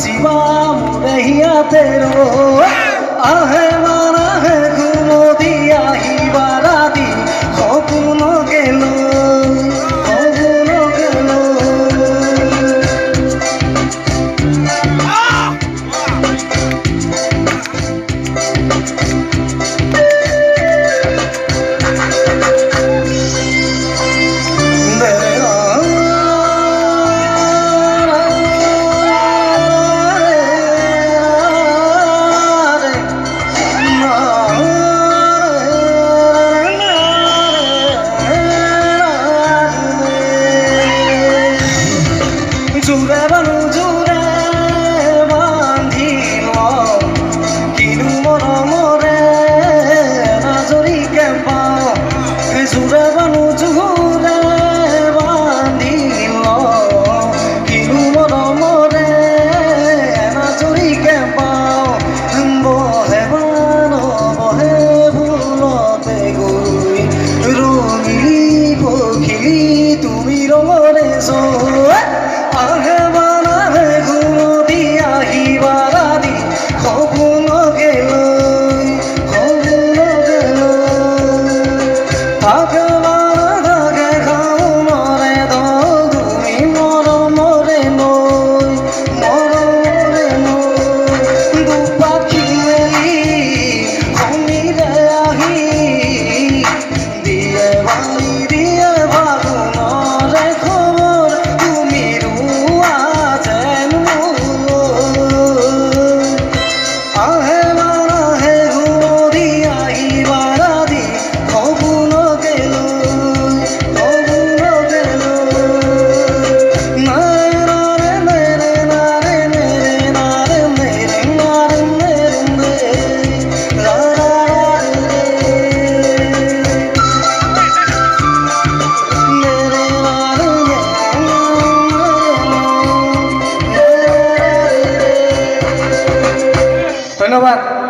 শিবা মুরহিয়া তেরো আহে মারা হে ঘুমো দিয়া হিবারা দি সপন গেল জুড়ে বানু জুড়ে বান্ধিল কিনু মরমরে নাজরি কেম্পা জুড়ে বানু জুড়ে বান্ধিল কিনু মরমরে নাজরি কেম্পা বহে বান বহে ভুলতে গৈ রঙিলি পখিলি তুমি রঙরে আহে বানা হে ঘুমো দিয়া হিবারা দি সপন গেল থাকে বানা থাকে খাও মরে দল তুমি মরমরে নই দুপাখি মেলি সমিরে আহি দিয়ে বাড়ি দিয়ে বাগুনরে খবর তুমি রুয়া যেন আহে মারা হে ঘুমো দিয়া হিবারা দি সপন গেল নারে মেরে নারে মেরে নারে মেরে নারে মেরে ধন্যবাদ।